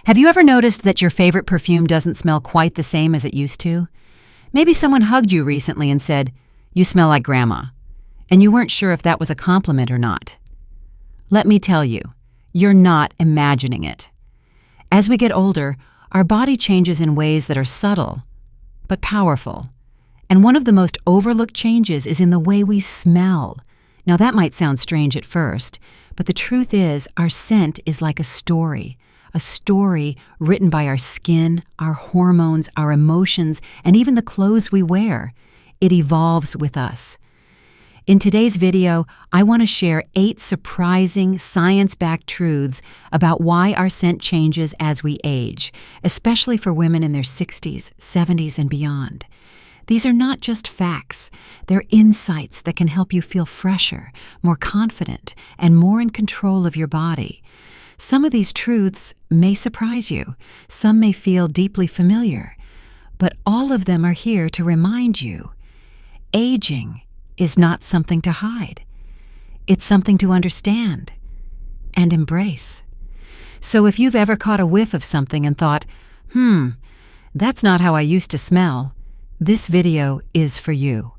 Have you ever noticed that your favorite perfume doesn't smell quite the same as it used to? Maybe someone hugged you recently and said, "You smell like Grandma," and you weren't sure if that was a compliment or not. Let me tell you, you're not imagining it. As we get older, our body changes in ways that are subtle, but powerful. And one of the most overlooked changes is in the way we smell. Now that might sound strange at first, but the truth is our scent is like a story written by our skin, our hormones, our emotions, and even the clothes we wear. It evolves with us. In today's video, I want to share 8 surprising science-backed truths about why our scent changes as we age, especially for women in their 60s, 70s, and beyond. These are not just facts. They're insights that can help you feel fresher, more confident, and more in control of your body. Some of these truths may surprise you. Some may feel deeply familiar. But all of them are here to remind you, aging is not something to hide. It's something to understand and embrace. So if you've ever caught a whiff of something and thought, that's not how I used to smell, this video is for you.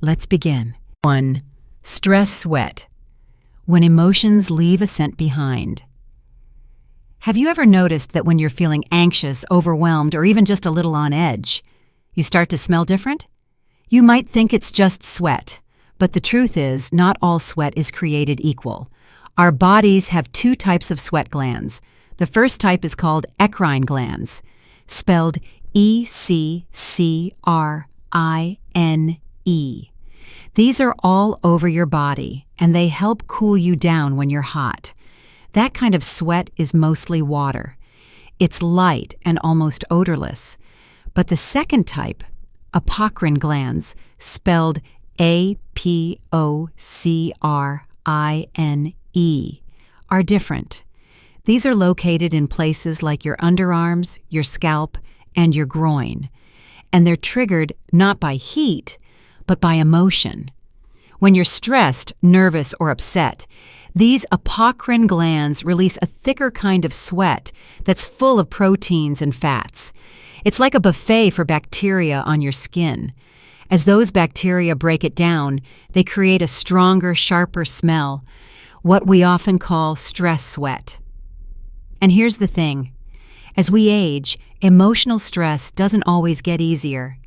Let's begin. 1. Stress sweat. When emotions leave a scent behind. Have you ever noticed that when you're feeling anxious, overwhelmed, or even just a little on edge, you start to smell different? You might think it's just sweat, but the truth is not all sweat is created equal. Our bodies have 2 types of sweat glands. The first type is called eccrine glands, spelled E-C-C-R-I-N-E. These are all over your body, and they help cool you down when you're hot. That kind of sweat is mostly water. It's light and almost odorless. But the second type, apocrine glands, spelled A-P-O-C-R-I-N-E, are different. These are located in places like your underarms, your scalp, and your groin. And they're triggered not by heat, but by emotion. When you're stressed, nervous, or upset, these apocrine glands release a thicker kind of sweat that's full of proteins and fats. It's like a buffet for bacteria on your skin. As those bacteria break it down, they create a stronger, sharper smell, what we often call stress sweat. And here's the thing. As we age, emotional stress doesn't always get easier.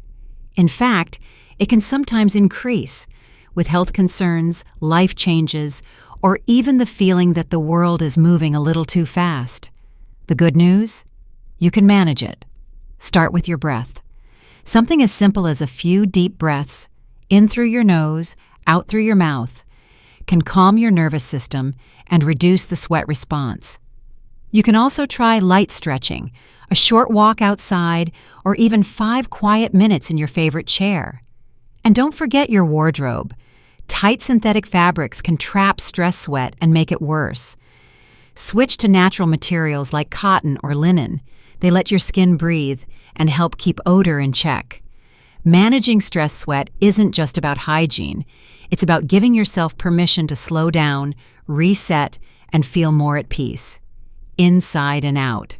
In fact, it can sometimes increase with health concerns, life changes, or even the feeling that the world is moving a little too fast. The good news? You can manage it. Start with your breath. Something as simple as a few deep breaths, in through your nose, out through your mouth, can calm your nervous system and reduce the sweat response. You can also try light stretching, a short walk outside, or even 5 quiet minutes in your favorite chair. And don't forget your wardrobe. Tight synthetic fabrics can trap stress sweat and make it worse. Switch to natural materials like cotton or linen. They let your skin breathe and help keep odor in check. Managing stress sweat isn't just about hygiene. It's about giving yourself permission to slow down, reset, and feel more at peace, inside and out.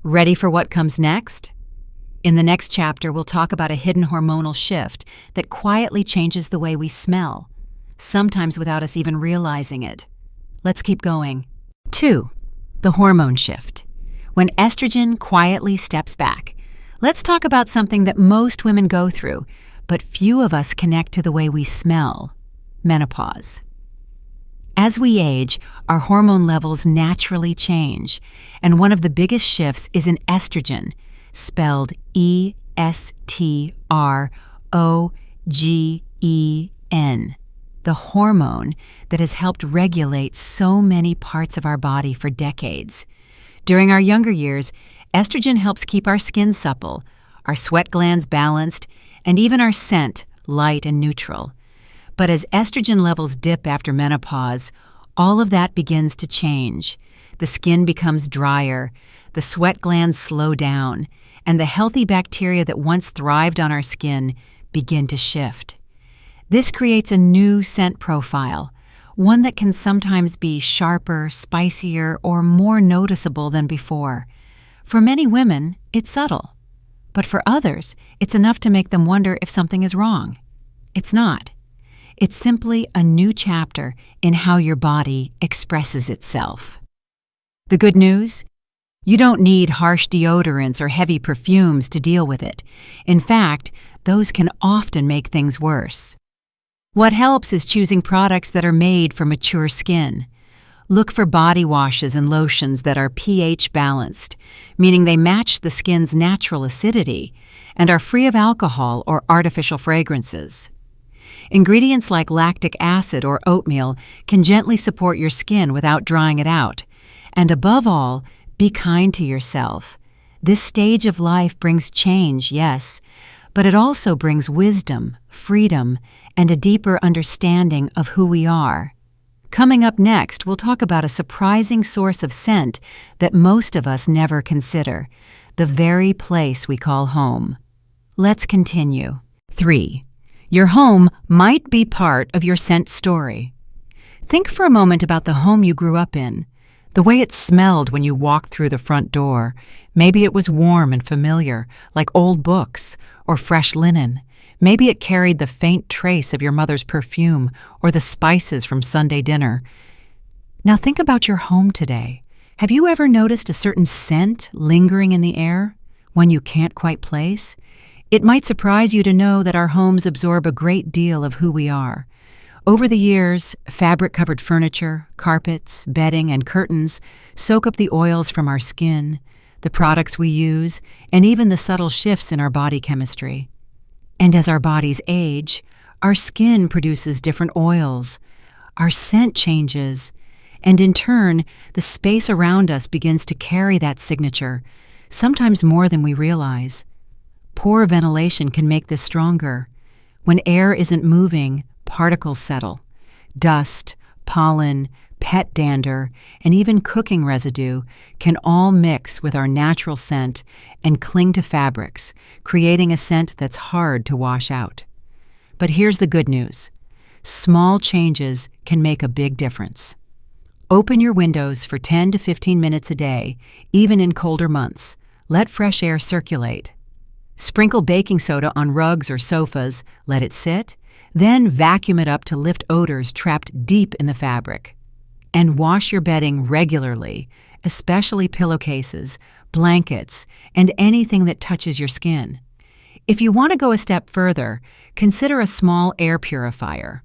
Ready for what comes next? In the next chapter, we'll talk about a hidden hormonal shift that quietly changes the way we smell, sometimes without us even realizing it. Let's keep going. 2. The hormone shift. When estrogen quietly steps back. Let's talk about something that most women go through, but few of us connect to the way we smell: menopause. As we age, our hormone levels naturally change, and one of the biggest shifts is in estrogen, spelled E-S-T-R-O-G-E-N, the hormone that has helped regulate so many parts of our body for decades. During our younger years, estrogen helps keep our skin supple, our sweat glands balanced, and even our scent light and neutral. But as estrogen levels dip after menopause, all of that begins to change. The skin becomes drier, the sweat glands slow down, and the healthy bacteria that once thrived on our skin begin to shift. This creates a new scent profile, one that can sometimes be sharper, spicier, or more noticeable than before. For many women, it's subtle. But for others, it's enough to make them wonder if something is wrong. It's not. It's simply a new chapter in how your body expresses itself. The good news? You don't need harsh deodorants or heavy perfumes to deal with it. In fact, those can often make things worse. What helps is choosing products that are made for mature skin. Look for body washes and lotions that are pH balanced, meaning they match the skin's natural acidity and are free of alcohol or artificial fragrances. Ingredients like lactic acid or oatmeal can gently support your skin without drying it out. And above all, be kind to yourself. This stage of life brings change, yes, but it also brings wisdom, freedom, and a deeper understanding of who we are. Coming up next, we'll talk about a surprising source of scent that most of us never consider, the very place we call home. Let's continue. 3. Your home might be part of your scent story. Think for a moment about the home you grew up in, the way it smelled when you walked through the front door. Maybe it was warm and familiar, like old books or fresh linen. Maybe it carried the faint trace of your mother's perfume or the spices from Sunday dinner. Now think about your home today. Have you ever noticed a certain scent lingering in the air, one you can't quite place? It might surprise you to know that our homes absorb a great deal of who we are. Over the years, fabric-covered furniture, carpets, bedding, and curtains soak up the oils from our skin, the products we use, and even the subtle shifts in our body chemistry. And as our bodies age, our skin produces different oils, our scent changes, and in turn, the space around us begins to carry that signature, sometimes more than we realize. Poor ventilation can make this stronger. When air isn't moving, particles settle. Dust, pollen, pet dander, and even cooking residue can all mix with our natural scent and cling to fabrics, creating a scent that's hard to wash out. But here's the good news. Small changes can make a big difference. Open your windows for 10 to 15 minutes a day, even in colder months. Let fresh air circulate. Sprinkle baking soda on rugs or sofas, let it sit, then vacuum it up to lift odors trapped deep in the fabric. And wash your bedding regularly, especially pillowcases, blankets, and anything that touches your skin. If you want to go a step further, consider a small air purifier.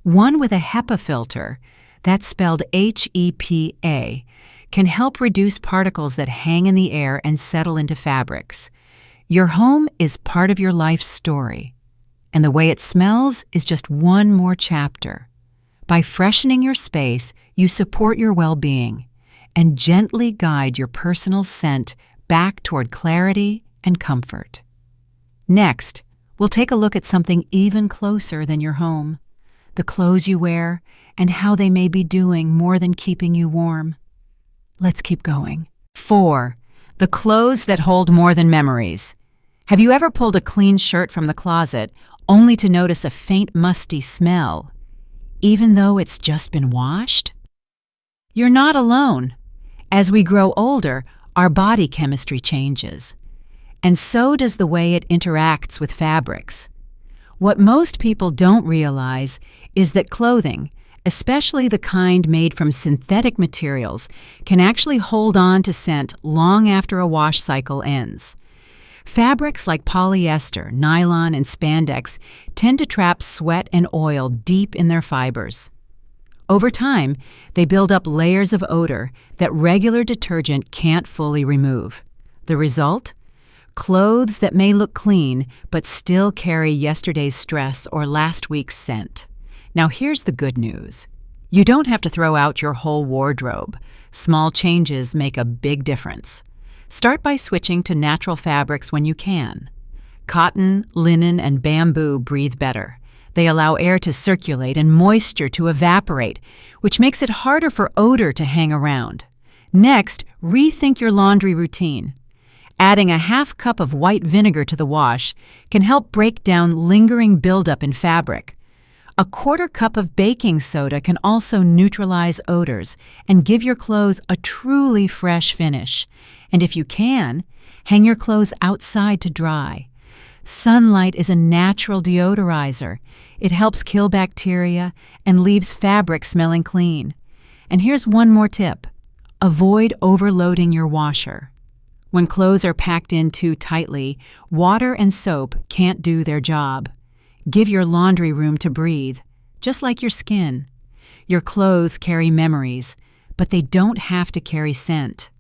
One with a HEPA filter, that's spelled HEPA, can help reduce particles that hang in the air and settle into fabrics. Your home is part of your life's story, and the way it smells is just one more chapter. By freshening your space, you support your well-being and gently guide your personal scent back toward clarity and comfort. Next, we'll take a look at something even closer than your home, the clothes you wear and how they may be doing more than keeping you warm. Let's keep going. 4. The clothes that hold more than memories. Have you ever pulled a clean shirt from the closet only to notice a faint musty smell, even though it's just been washed? You're not alone. As we grow older, our body chemistry changes, and so does the way it interacts with fabrics. What most people don't realize is that clothing, especially the kind made from synthetic materials, can actually hold on to scent long after a wash cycle ends. Fabrics like polyester, nylon, and spandex tend to trap sweat and oil deep in their fibers. Over time, they build up layers of odor that regular detergent can't fully remove. The result? Clothes that may look clean but still carry yesterday's stress or last week's scent. Now here's the good news. You don't have to throw out your whole wardrobe. Small changes make a big difference. Start by switching to natural fabrics when you can. Cotton, linen, and bamboo breathe better. They allow air to circulate and moisture to evaporate, which makes it harder for odor to hang around. Next, rethink your laundry routine. Adding a half cup of white vinegar to the wash can help break down lingering buildup in fabric. A quarter cup of baking soda can also neutralize odors and give your clothes a truly fresh finish. And if you can, hang your clothes outside to dry. Sunlight is a natural deodorizer. It helps kill bacteria and leaves fabric smelling clean. And here's one more tip. Avoid overloading your washer. When clothes are packed in too tightly, water and soap can't do their job. Give your laundry room to breathe, just like your skin. Your clothes carry memories, but they don't have to carry scent.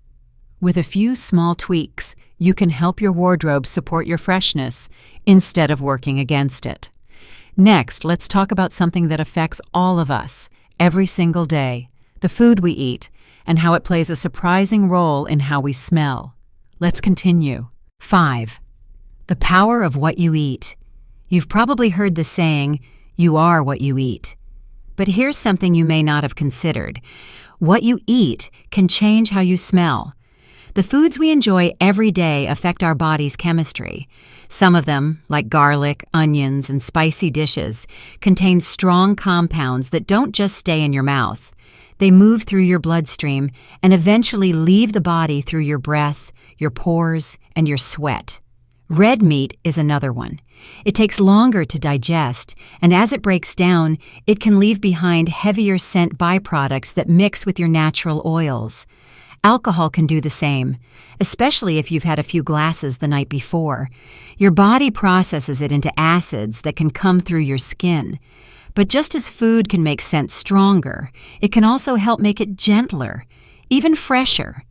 With a few small tweaks, you can help your wardrobe support your freshness instead of working against it. Next, let's talk about something that affects all of us every single day, the food we eat, and how it plays a surprising role in how we smell. Let's continue. 5. The power of what you eat. You've probably heard the saying, "You are what you eat." But here's something you may not have considered. What you eat can change how you smell. The foods we enjoy every day affect our body's chemistry. Some of them, like garlic, onions, and spicy dishes, contain strong compounds that don't just stay in your mouth. They move through your bloodstream and eventually leave the body through your breath, your pores, and your sweat. Red meat is another one. It takes longer to digest, and as it breaks down, it can leave behind heavier scent byproducts that mix with your natural oils. Alcohol can do the same, especially if you've had a few glasses the night before. Your body processes it into acids that can come through your skin. But just as food can make scent stronger, it can also help make it gentler, even fresher.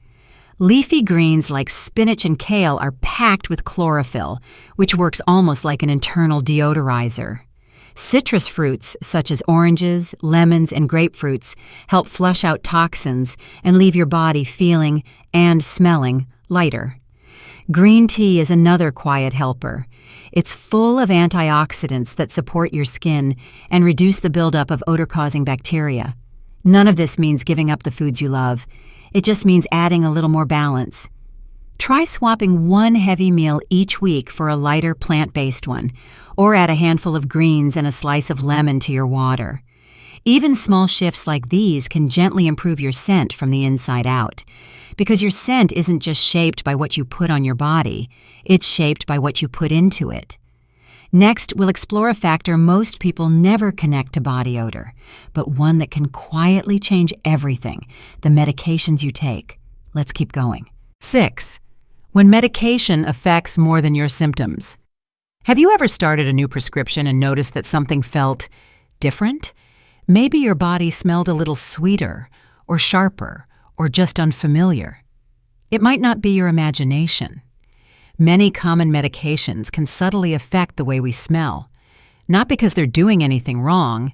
Leafy greens like spinach and kale are packed with chlorophyll, which works almost like an internal deodorizer. Citrus fruits, such as oranges, lemons, and grapefruits, help flush out toxins and leave your body feeling and smelling lighter. Green tea is another quiet helper. It's full of antioxidants that support your skin and reduce the buildup of odor-causing bacteria. None of this means giving up the foods you love. It just means adding a little more balance. Try swapping one heavy meal each week for a lighter plant-based one, or add a handful of greens and a slice of lemon to your water. Even small shifts like these can gently improve your scent from the inside out, because your scent isn't just shaped by what you put on your body, it's shaped by what you put into it. Next, we'll explore a factor most people never connect to body odor, but one that can quietly change everything: the medications you take. Let's keep going. 6. When medication affects more than your symptoms. Have you ever started a new prescription and noticed that something felt different? Maybe your body smelled a little sweeter, or sharper, or just unfamiliar. It might not be your imagination. Many common medications can subtly affect the way we smell, not because they're doing anything wrong,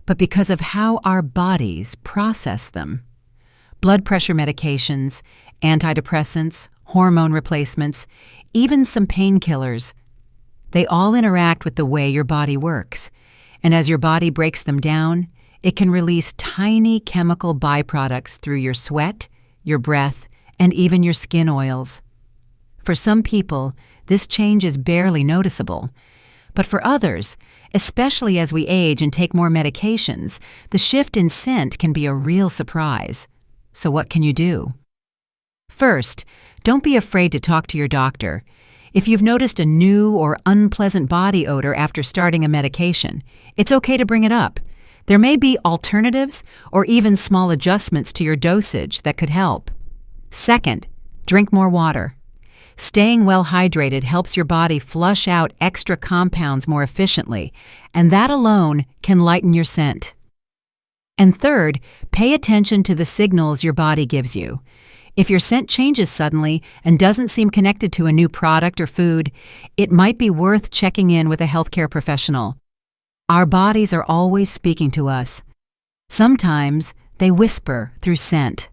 but because of how our bodies process them. Blood pressure medications, antidepressants, hormone replacements, even some painkillers, they all interact with the way your body works, and as your body breaks them down, it can release tiny chemical byproducts through your sweat, your breath, and even your skin oils. For some people, this change is barely noticeable, but for others, especially as we age and take more medications, the shift in scent can be a real surprise. So what can you do? First, don't be afraid to talk to your doctor. If you've noticed a new or unpleasant body odor after starting a medication, it's okay to bring it up. There may be alternatives or even small adjustments to your dosage that could help. Second, drink more water. Staying well hydrated helps your body flush out extra compounds more efficiently, and that alone can lighten your scent. And third, pay attention to the signals your body gives you. If your scent changes suddenly and doesn't seem connected to a new product or food, it might be worth checking in with a healthcare professional. Our bodies are always speaking to us. Sometimes they whisper through scent.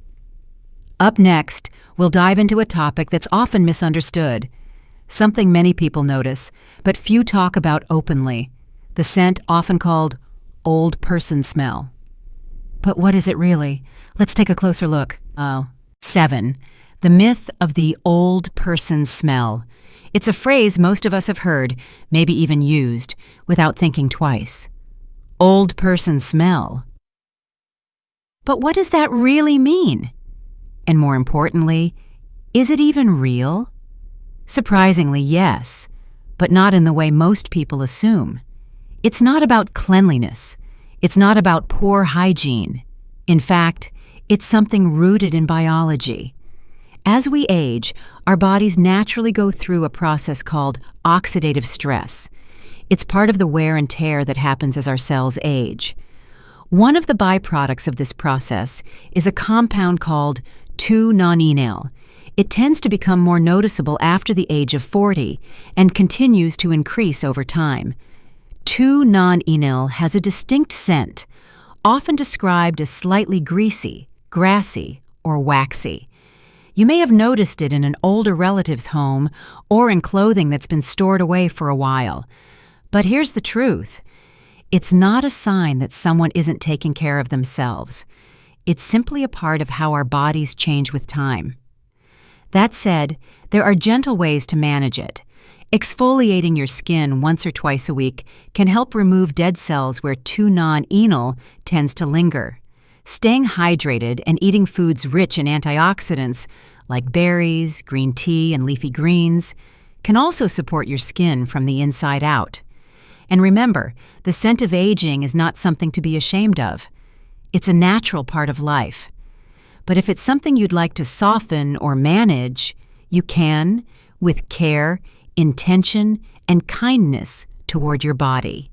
Up next, we'll dive into a topic that's often misunderstood, something many people notice, but few talk about openly: the scent often called old person smell. But what is it really? Let's take a closer look. 7. The myth of the old person smell. It's a phrase most of us have heard, maybe even used, without thinking twice. Old person smell. But what does that really mean? And more importantly, Is it even real? Surprisingly, yes, but not in the way most people assume. It's not about cleanliness. It's not about poor hygiene. In fact, it's something rooted in biology. As we age, our bodies naturally go through a process called oxidative stress. It's part of the wear and tear that happens as our cells age. One of the byproducts of this process is a compound called 2-nonenal. It tends to become more noticeable after the age of 40 and continues to increase over time. 2-nonenal has a distinct scent, often described as slightly greasy, grassy, or waxy. You may have noticed it in an older relative's home or in clothing that's been stored away for a while. But here's the truth. It's not a sign that someone isn't taking care of themselves. It's simply a part of how our bodies change with time. That said, there are gentle ways to manage it. Exfoliating your skin once or twice a week can help remove dead cells where 2-nonenal tends to linger. Staying hydrated and eating foods rich in antioxidants, like berries, green tea, and leafy greens, can also support your skin from the inside out. And remember, the scent of aging is not something to be ashamed of. It's a natural part of life. But if it's something you'd like to soften or manage, you can, with care, intention, and kindness toward your body.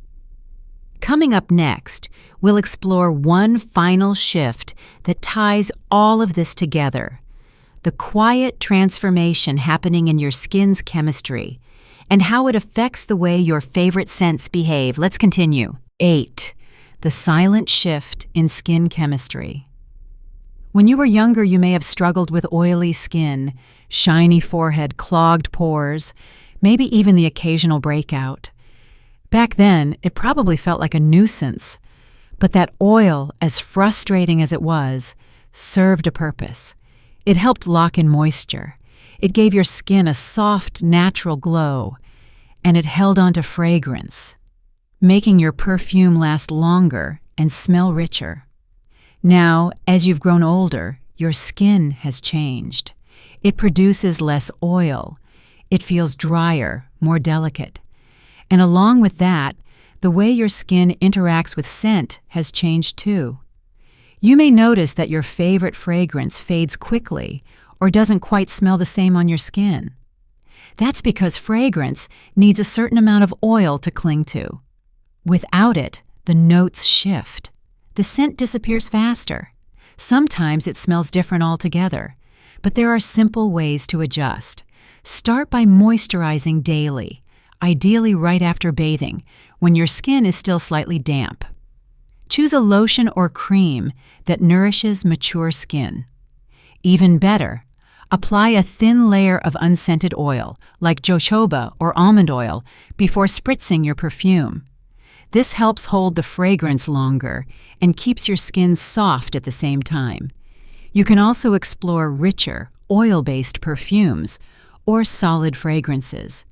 Coming up next, we'll explore one final shift that ties all of this together: the quiet transformation happening in your skin's chemistry and how it affects the way your favorite scents behave. Let's continue. 8. The silent shift in skin chemistry. When you were younger, you may have struggled with oily skin, shiny forehead, clogged pores, maybe even the occasional breakout. Back then, it probably felt like a nuisance, but that oil, as frustrating as it was, served a purpose. It helped lock in moisture. It gave your skin a soft, natural glow, and it held onto fragrance, making your perfume last longer and smell richer. Now, as you've grown older, your skin has changed. It produces less oil. It feels drier, more delicate. And along with that, the way your skin interacts with scent has changed too. You may notice that your favorite fragrance fades quickly or doesn't quite smell the same on your skin. That's because fragrance needs a certain amount of oil to cling to. Without it, the notes shift. The scent disappears faster. Sometimes it smells different altogether, but there are simple ways to adjust. Start by moisturizing daily, ideally right after bathing, when your skin is still slightly damp. Choose a lotion or cream that nourishes mature skin. Even better, apply a thin layer of unscented oil, like jojoba or almond oil, before spritzing your perfume. This helps hold the fragrance longer and keeps your skin soft at the same time. You can also explore richer, oil-based perfumes or solid fragrances.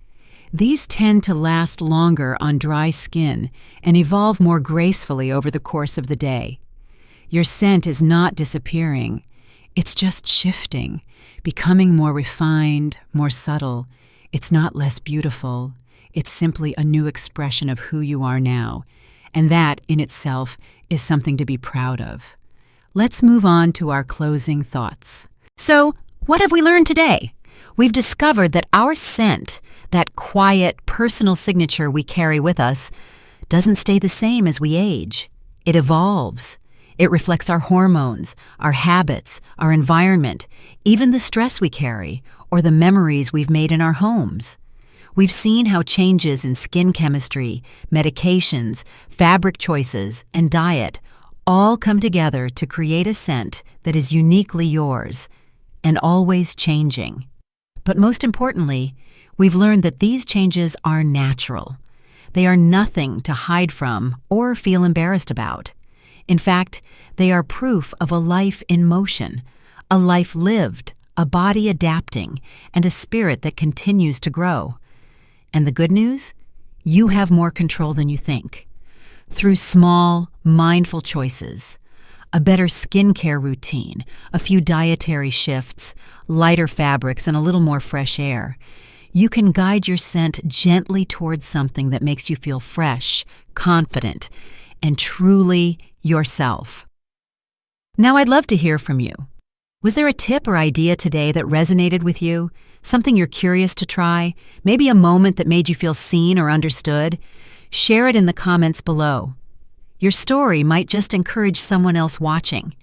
These tend to last longer on dry skin and evolve more gracefully over the course of the day. Your scent is not disappearing. It's just shifting, becoming more refined, more subtle. It's not less beautiful. It's simply a new expression of who you are now, and that in itself is something to be proud of. Let's move on to our closing thoughts. So, what have we learned today? We've discovered that our scent, that quiet, personal signature we carry with us, doesn't stay the same as we age. It evolves. It reflects our hormones, our habits, our environment, even the stress we carry, or the memories we've made in our homes. We've seen how changes in skin chemistry, medications, fabric choices, and diet all come together to create a scent that is uniquely yours and always changing. But most importantly, we've learned that these changes are natural. They are nothing to hide from or feel embarrassed about. In fact, they are proof of a life in motion, a life lived, a body adapting, and a spirit that continues to grow. And the good news? You have more control than you think. Through small, mindful choices, a better skincare routine, a few dietary shifts, lighter fabrics, and a little more fresh air. You can guide your scent gently towards something that makes you feel fresh, confident, and truly yourself. Now, I'd love to hear from you. Was there a tip or idea today that resonated with you? Something you're curious to try? Maybe a moment that made you feel seen or understood? Share it in the comments below. Your story might just encourage someone else watching.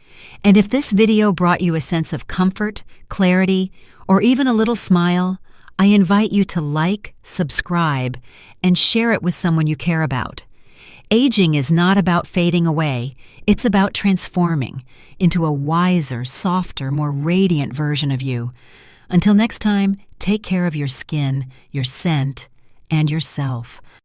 And if this video brought you a sense of comfort, clarity, or even a little smile, I invite you to like, subscribe, and share it with someone you care about. Aging is not about fading away, it's about transforming into a wiser, softer, more radiant version of you. Until next time, take care of your skin, your scent, and yourself.